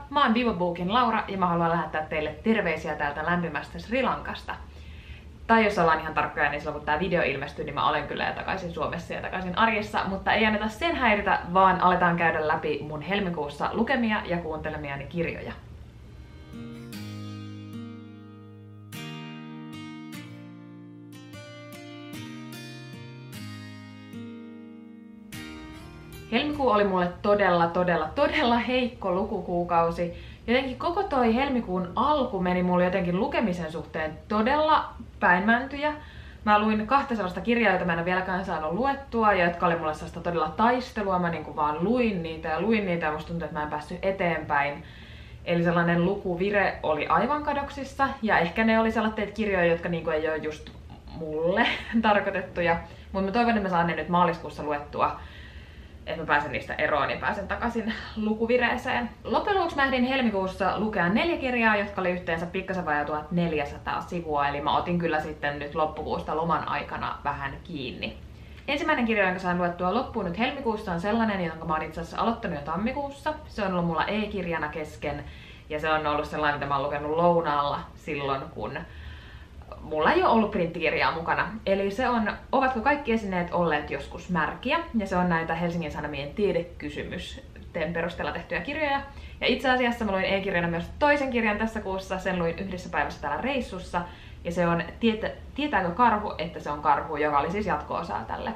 mä oon Vivobookin Laura ja mä haluan lähettää teille terveisiä täältä lämpimästä Sri Lankasta. Tai jos ollaan ihan tarkkoja, niin silloin kun tää video ilmestyy, niin mä olen kyllä jo takaisin Suomessa ja takaisin arjessa, mutta ei anneta sen häiritä, vaan aletaan käydä läpi mun helmikuussa lukemia ja kuuntelemiani kirjoja. Helmikuu oli mulle todella heikko lukukuukausi. Jotenkin koko toi helmikuun alku meni mulle jotenkin lukemisen suhteen todella päinmäntyjä. Mä luin 2 sellaista kirjaa, joita mä en ole vieläkään saanut luettua, ja jotka oli mulle sellaista todella taistelua. Mä niinku vaan luin niitä ja musta tuntui, että mä en päässyt eteenpäin. Eli sellainen lukuvire oli aivan kadoksissa, ja ehkä ne oli sellaisia kirjoja, jotka niinku ei ole just mulle tarkoitettuja. Mutta mä toivon, että mä saan ne nyt maaliskuussa luettua, että mä pääsen niistä eroon ja pääsen takaisin lukuvireeseen. Loppujen lopuksi mä ehdin helmikuussa lukea 4 kirjaa, jotka oli yhteensä pikkasen vajaa 1400 sivua, eli mä otin kyllä sitten nyt loppukuusta loman aikana vähän kiinni. Ensimmäinen kirja, jonka sain luettua loppuun nyt helmikuussa, on sellainen, jonka mä oon itse asiassa aloittanut jo tammikuussa. Se on ollut mulla e-kirjana kesken, ja se on ollut sellainen, mitä mä oon lukenut lounaalla silloin, kun mulla ei ole ollut printtikirjaa mukana. Eli se on Ovatko kaikki esineet olleet joskus märkiä? Ja se on näitä Helsingin Sanomien tiedekysymysten perusteella tehtyjä kirjoja. Ja itse asiassa mä luin e-kirjana myös toisen kirjan tässä kuussa. Sen luin yhdessä päivässä täällä reissussa. Ja se on Tietääkö karhu, että se on karhu, joka oli siis jatko-osaa tälle.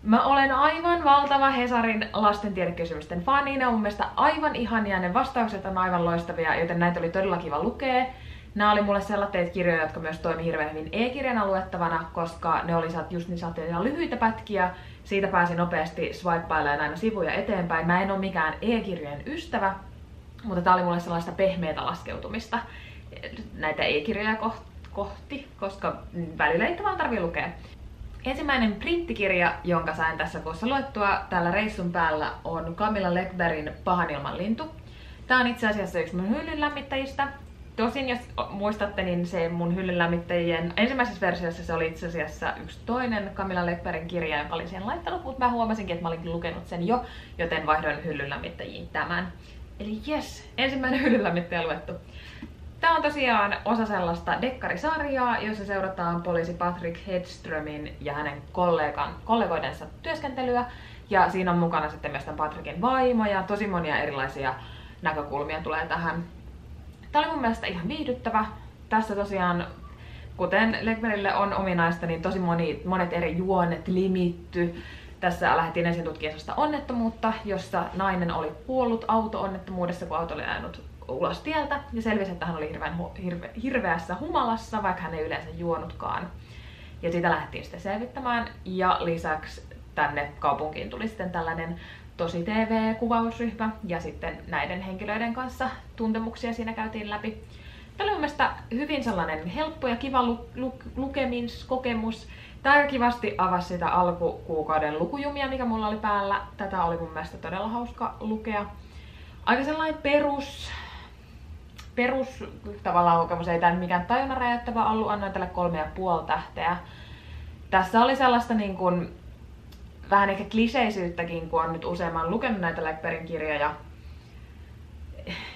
Mä olen aivan valtava Hesarin lasten tiedekysymysten fani. Ne on mun mielestä aivan ihania, ne vastaukset on aivan loistavia, joten näitä oli todella kiva lukea. Nämä oli mulle sellaisia kirjoja, jotka myös toimi hirveän hyvin e-kirjana luettavana, koska ne oli just niin ihan lyhyitä pätkiä. Siitä pääsi nopeasti swippailemaan aina sivuja eteenpäin. Mä en ole mikään e-kirjojen ystävä, mutta tää oli mulle sellaista pehmeätä laskeutumista näitä e-kirjoja kohti, koska välillä ei vaan tarvii lukea. Ensimmäinen printtikirja, jonka sain tässä kuussa luettua täällä reissun päällä, on Camilla Läckbergin Pahan ilman lintu. Tää on itse asiassa yksi mun hyllyn lämmittäjistä. Tosin, jos muistatte, niin se mun hyllyn lämmittäjien ensimmäisessä versiossa se oli itse asiassa yksi toinen Camilla Läckbergin kirja, joka oli siihen laittanut, mutta mä huomasinkin, että mä olinkin lukenut sen jo, joten vaihdoin hyllyn lämmittäjiin tämän. Eli jes, ensimmäinen hyllyn lämmittäjä luettu. Tää on tosiaan osa sellaista dekkarisarjaa, jossa seurataan poliisi Patrick Hedströmin ja hänen kollegoidensa työskentelyä. Ja siinä on mukana sitten myös tämän Patrickin vaimo ja tosi monia erilaisia näkökulmia tulee tähän. Tää oli mun mielestä ihan viihdyttävä. Tässä tosiaan, kuten Läckbergille on ominaista, niin tosi monet eri juonet limitty. Tässä lähdettiin ensin tutkimaan onnettomuutta, jossa nainen oli kuollut auto-onnettomuudessa, kun auto oli ajanut ulos tieltä. Ja selvisi, että hän oli hirveässä humalassa, vaikka hän ei yleensä juonutkaan. Ja sitä lähdettiin sitten selvittämään. Ja lisäksi tänne kaupunkiin tuli sitten tällainen tosi TV-kuvausryhmä ja sitten näiden henkilöiden kanssa tuntemuksia siinä käytiin läpi. Tämä oli mun mielestä hyvin sellainen helppo ja kiva lukemiskokemus. Tää kivasti avasi sitä alkukuukauden lukujumia, mikä mulla oli päällä. Tätä oli mun mielestä todella hauska lukea. Aika sellainen perus tavallaan lukemus, ei tää mikään tajunnan räjäyttävä ollut, annoin tälle 3,5 tähteä. Tässä oli sellaista niin kuin vähän ehkä kliseisyyttäkin, kun on nyt useamman lukenut näitä Läckbergin kirjoja.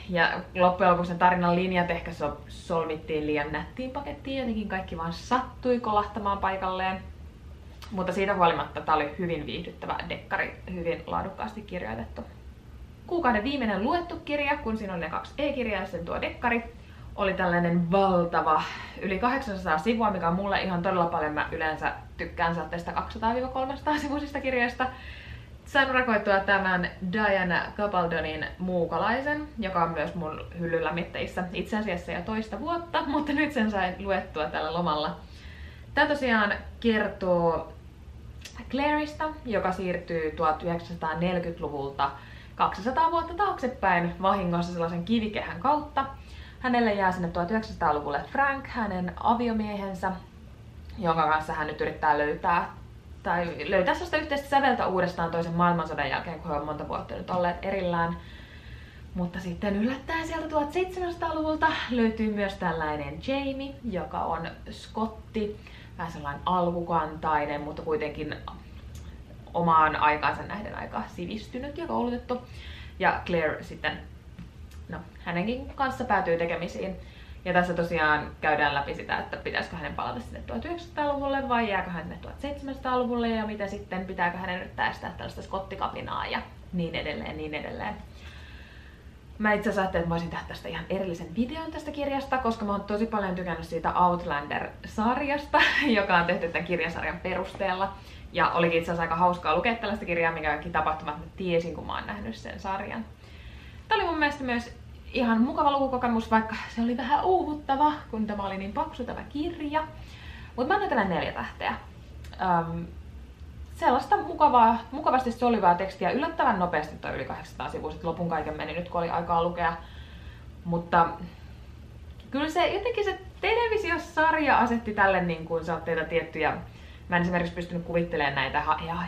Ja loppujen lopuksi sen tarinan linjat ehkä solmittiin liian nättiin pakettiin, jotenkin kaikki vaan sattui kolahtamaan paikalleen. Mutta siitä huolimatta tämä oli hyvin viihdyttävä dekkari, hyvin laadukkaasti kirjoitettu. Kuukauden viimeinen luettu kirja, kun siinä oli ne 2 e-kirjaa ja sitten tuo dekkari, oli tällainen valtava, yli 800 sivua, mikä on mulle ihan todella paljon. Mä yleensä tykkään saatteesta 200-300 sivuisista kirjoista. Sain urakoitua tämän Diana Gabaldonin Muukalaisen, joka on myös mun hyllyn lämmittäjissä itse asiassa jo 2 vuotta, mutta nyt sen sain luettua tällä lomalla. Tää tosiaan kertoo Claireista, joka siirtyy 1940-luvulta 200 vuotta taaksepäin vahingossa sellaisen kivikehän kautta. Hänelle jää sinne 1900-luvulle Frank, hänen aviomiehensä, jonka kanssa hän nyt yrittää löytää sellaista yhteistä säveltä uudestaan toisen maailmansodan jälkeen, kun he on monta vuotta nyt olleet erillään. Mutta sitten yllättäen sieltä 1700-luvulta löytyy myös tällainen Jamie, joka on skotti, vähän sellainen alkukantainen, mutta kuitenkin omaan aikaansa nähden aika sivistynyt ja koulutettu. Ja Claire sitten no, hänenkin kanssa päätyy tekemisiin. Ja tässä tosiaan käydään läpi sitä, että pitäisikö hänen palata sinne 1900-luvulle vai jääkö hän sinne 1700-luvulle ja mitä sitten, pitääkö hänen yrittää estää tällaista skottikapinaa ja niin edelleen, niin edelleen. Mä itse asiassa ajattelin, että mä voisin tehdä tästä ihan erillisen videon tästä kirjasta, koska mä oon tosi paljon tykännyt siitä Outlander-sarjasta, joka on tehty tämän kirjasarjan perusteella. Ja olikin itse asiassa aika hauskaa lukea tällaista kirjaa, minkä kaikki tapahtumat mä tiesin, kun mä oon nähnyt sen sarjan. Tää oli mun mielestä myös ihan mukava lukukokemus, vaikka se oli vähän uuvuttava, kun tämä oli niin paksu tämä kirja. Mutta mä annan tällä 4 tähteä. Sellaista mukavasti solivaa tekstiä, yllättävän nopeasti toi yli 800 sivua, sit lopun kaiken meni nyt kun oli aikaa lukea. Mutta kyllä se jotenkin se televisiosarja asetti tälle niin kuin saatteita tiettyjä. Mä en esimerkiksi pystynyt kuvittelemaan näitä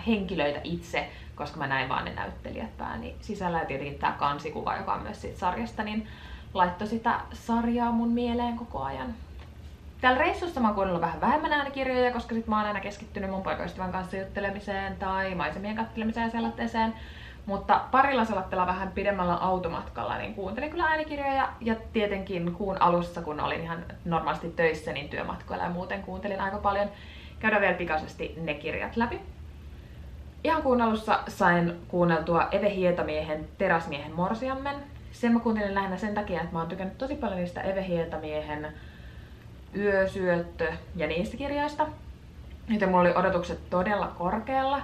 henkilöitä itse, koska mä näin vaan ne näyttelijät pääni sisällä. Ja tietenkin tää kansikuva, joka on myös siitä sarjasta, niin laittoi sitä sarjaa mun mieleen koko ajan. Täällä reissussa mä oon kuunnellut vähän vähemmän äänikirjoja, koska sit mä oon aina keskittynyt mun poikaystävän kanssa juttelemiseen tai maisemien katselemiseen ja selatteeseen. Mutta parilla selatteella vähän pidemmällä automatkalla niin kuuntelin kyllä äänikirjoja ja tietenkin kuun alussa, kun olin ihan normaalisti töissä, niin työmatkoilla ja muuten kuuntelin aika paljon. Käydään vielä pikaisesti ne kirjat läpi. Ihan kuun alussa sain kuunneltua Eve Hietamiehen Teräsmiehen morsiammen. Sen mä kuuntelin lähinnä sen takia, että mä oon tykännyt tosi paljon niistä Eve Hietamiehen Yösyöttö ja niistä kirjoista. Joten mulla oli odotukset todella korkealla.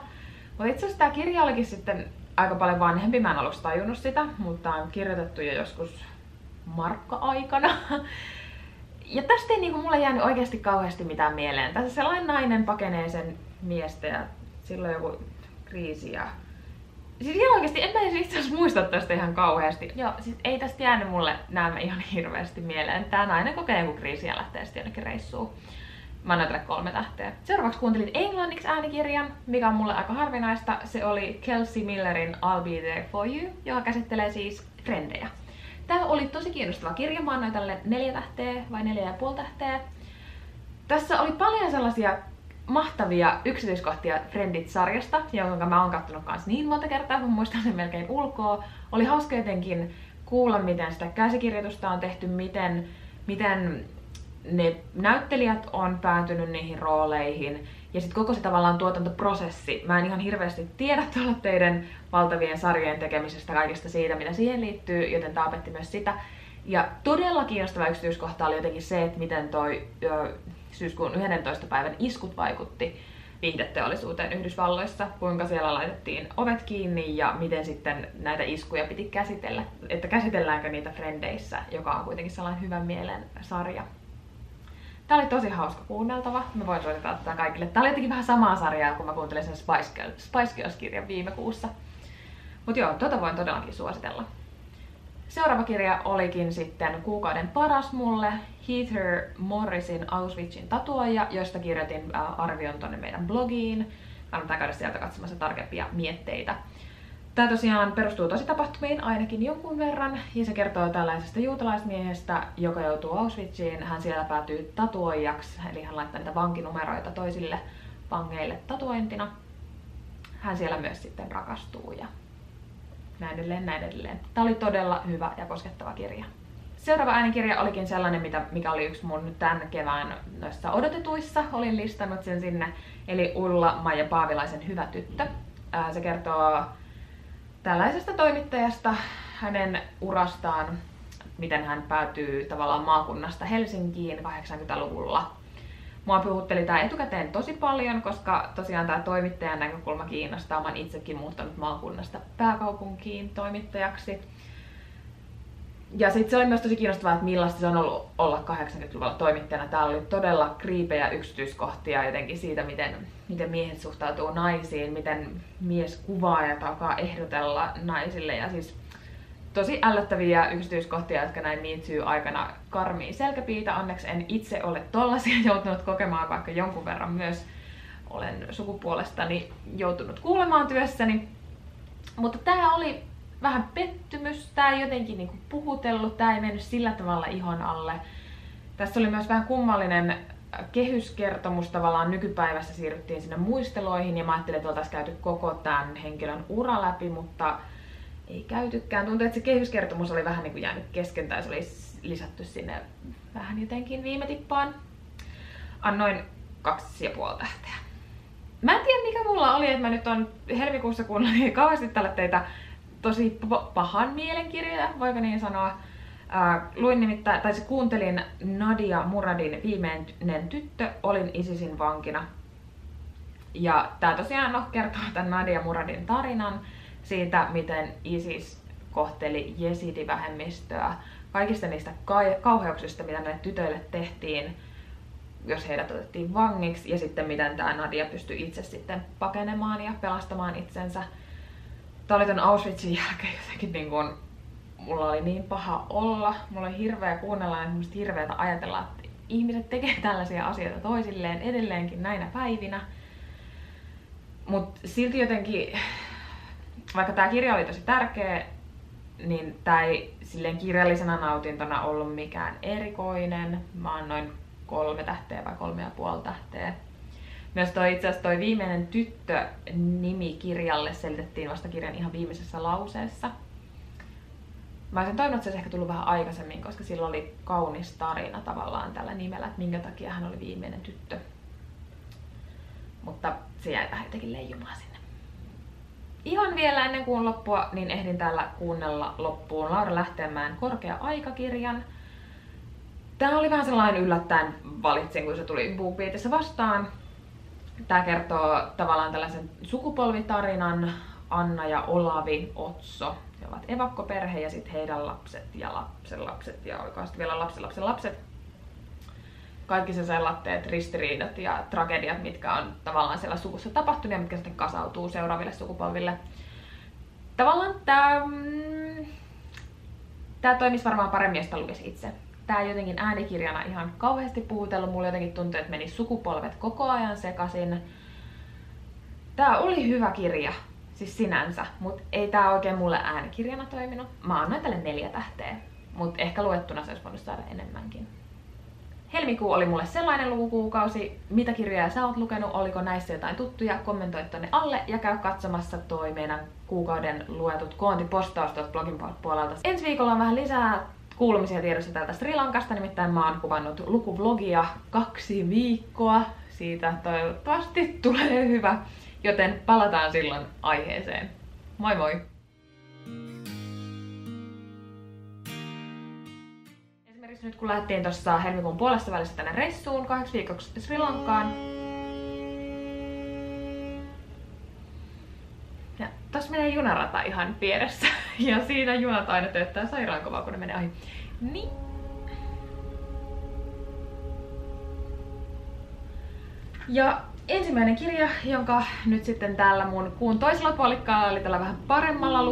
Mutta itse asiassa tää kirja olikin sitten aika paljon vanhempi. Mä en aluksi tajunnut sitä, mutta on kirjoitettu jo joskus markka-aikana. Ja tästä ei niinku mulle jäänyt oikeasti kauheasti mitään mieleen. Tässä sellainen nainen pakenee sen miestä ja silloin joku kriisi ja... Siis ihan oikeesti, en mä itse asiassa muista tästä ihan kauheasti. Joo, siis ei tästä jäänyt mulle nämä ihan hirveästi mieleen. Tää nainen kokee joku kriisi ja lähtee sitten jonnekin reissuun. Mä annan tälle 3 tähteä. Seuraavaksi kuuntelin englanniksi äänikirjan, mikä on mulle aika harvinaista. Se oli Kelsey Millerin I'll Be There For You, joka käsittelee siis frendejä. Tää oli tosi kiinnostava kirja, mä annoin tälle 4 tähteä vai 4,5 tähteä. Tässä oli paljon sellaisia mahtavia yksityiskohtia Friendit-sarjasta, jonka mä oon kattonut kans niin monta kertaa, kun muistan sen melkein ulkoa. Oli hauska jotenkin kuulla, miten sitä käsikirjoitusta on tehty, miten ne näyttelijät on päätynyt niihin rooleihin. Ja sitten koko se tavallaan tuotantoprosessi. Mä en ihan hirveästi tiedä tuolla teidän valtavien sarjojen tekemisestä, kaikesta siitä, mitä siihen liittyy, joten tää opetti myös sitä. Ja todella kiinnostava yksityiskohta oli jotenkin se, että miten toi syyskuun 11. päivän iskut vaikutti viihdeteollisuuteen Yhdysvalloissa, kuinka siellä laitettiin ovet kiinni ja miten sitten näitä iskuja piti käsitellä, että käsitelläänkö niitä Frendeissä, joka on kuitenkin sellainen hyvän mielen sarja. Tää oli tosi hauska kuunneltava. Mä voin suositella tätä kaikille. Tää oli jotenkin vähän samaa sarjaa, kun mä kuuntelin sen Spice Girls-kirjan viime kuussa. Mut joo, tota voin todellakin suositella. Seuraava kirja olikin sitten kuukauden paras mulle, Heather Morrisin Auschwitzin tatuoija, josta kirjoitin arvion tonne meidän blogiin. Kannattaa käydä sieltä katsomassa tarkempia mietteitä. Tämä tosiaan perustuu tositapahtumiin ainakin jonkun verran, ja se kertoo tällaisesta juutalaismiehestä, joka joutuu Auschwitziin. Hän siellä päätyy tatuoijaksi, eli hän laittaa niitä vankinumeroita toisille vangeille tatuointina. Hän siellä myös sitten rakastuu ja näin edelleen, näin edelleen. Tämä oli todella hyvä ja koskettava kirja. Seuraava äänikirja olikin sellainen, mikä oli yksi mun tämän kevään noissa odotetuissa. Olin listannut sen sinne, eli Ulla-Maija Paavilaisen Hyvä tyttö. Se kertoo tällaisesta toimittajasta, hänen urastaan, miten hän päätyy tavallaan maakunnasta Helsinkiin 80-luvulla. Mua puhutteli tää etukäteen tosi paljon, koska tosiaan tää toimittajan näkökulma kiinnostaa. Mä oon itsekin muuttanut maakunnasta pääkaupunkiin toimittajaksi. Ja sitten se oli myös tosi kiinnostavaa, että millaista se on ollut olla 80-luvulla toimittajana. Täällä oli todella kriipejä yksityiskohtia jotenkin siitä, miten miehet suhtautuu naisiin, miten mieskuvaaja alkaa ehdotella naisille. Ja siis tosi ällöttäviä yksityiskohtia, jotka näin Me Too-aikana karmii selkäpiitä. Onneksi en itse ole tollasia joutunut kokemaan, vaikka jonkun verran myös olen sukupuolestani joutunut kuulemaan työssäni. Mutta tää oli vähän pettymys, tää ei jotenkin niinku puhutellut, tää ei mennyt sillä tavalla ihon alle. Tässä oli myös vähän kummallinen kehyskertomus, tavallaan nykypäivässä siirryttiin sinne muisteloihin ja mä ajattelin, että oltaisiin käyty koko tämän henkilön ura läpi, mutta ei käytykään. Tuntuu, että se kehyskertomus oli vähän niin kuin jäänyt kesken tai se oli lisätty sinne vähän jotenkin viime tippaan. Annoin 2,5 tähteä. Mä en tiedä mikä mulla oli, että mä nyt on helmikuussa kuunnellut kauheasti tällä teitä tosi pahan mielen kirjoja, voiko niin sanoa. Luin nimittäin, tai kuuntelin Nadia Muradin Viimeinen tyttö, olin ISISin vankina. Ja tää tosiaan kertoo tämän Nadia Muradin tarinan siitä, miten ISIS kohteli jesidivähemmistöä, kaikista niistä kauheuksista, mitä näille tytöille tehtiin, jos heidät otettiin vangiksi, ja sitten miten tää Nadia pystyi itse sitten pakenemaan ja pelastamaan itsensä. Tää oli ton Auschwitzin jälkeen jotenkin niin kun, mulla oli niin paha olla, mulla oli hirveä kuunnella ja semmoista hirveätä ajatella, että ihmiset tekee tällaisia asioita toisilleen edelleenkin näinä päivinä. Mut silti jotenkin, vaikka tää kirja oli tosi tärkeä, niin tää ei silleen kirjallisena nautintona ollut mikään erikoinen. Mä annoin 3 tähteä vai 3,5 tähteä. Myös itse asiassa toi Viimeinen tyttö nimi kirjalle selitettiin vasta kirjan ihan viimeisessä lauseessa. Mä olisin toivonut, että se olisi ehkä tullut vähän aikaisemmin, koska sillä oli kaunis tarina tavallaan tällä nimellä, että minkä takia hän oli viimeinen tyttö. Mutta se jäi vähän jotenkin leijumaan sinne. Ihan vielä ennen kuin loppua, niin ehdin täällä kuunnella loppuun Laura Lähteenmäen Korkea aikakirjan. Tää oli vähän sellainen yllättäen valitsin, kun se tuli BookBeatissä vastaan. Tää kertoo tavallaan tällaisen sukupolvitarinan. Anna ja Olavi Otso. He ovat evakkoperhe ja sitten heidän lapset ja lapsenlapset ja olikohan sitten vielä lapsenlapsen lapset. Kaikki se sellatteet, ristiriidat ja tragediat, mitkä on tavallaan siellä suvussa tapahtunut ja mitkä sitten kasautuu seuraaville sukupolville. Tavallaan tää toimisi varmaan paremmin, jos tää lukisi itse. Tää ei jotenkin äänikirjana ihan kauheasti puhutellut. Mulla jotenkin tuntui, että meni sukupolvet koko ajan sekaisin. Tää oli hyvä kirja, siis sinänsä, mutta ei tää oikein mulle äänikirjana toiminut. Mä annoin tälle 4 tähteä, mutta ehkä luettuna se olisi voinut saada enemmänkin. Helmikuu oli mulle sellainen lukukuukausi. Mitä kirjoja sä oot lukenut? Oliko näissä jotain tuttuja? Kommentoi tonne alle ja käy katsomassa toi meidän kuukauden luetut koontipostaus tuolta blogin puolelta. Ensi viikolla on vähän lisää kuulumisia tiedossa täältä Sri Lankasta, nimittäin mä oon kuvannut lukuvlogia 2 viikkoa. Siitä toivottavasti tulee hyvä, joten palataan silloin aiheeseen. Moi moi! Esimerkiksi nyt kun lähdettiin tuossa helmikuun puolessa välissä tänne reissuun 2 viikoksi Sri Lankaan. Ja tossa menee junarata ihan vieressä. Ja siinä junat aina tööttää sairaankovaa, kun ne menee ohi. Niin. Ja ensimmäinen kirja, jonka nyt sitten täällä mun kuun toisella puolikkaalla oli tällä vähän paremmalla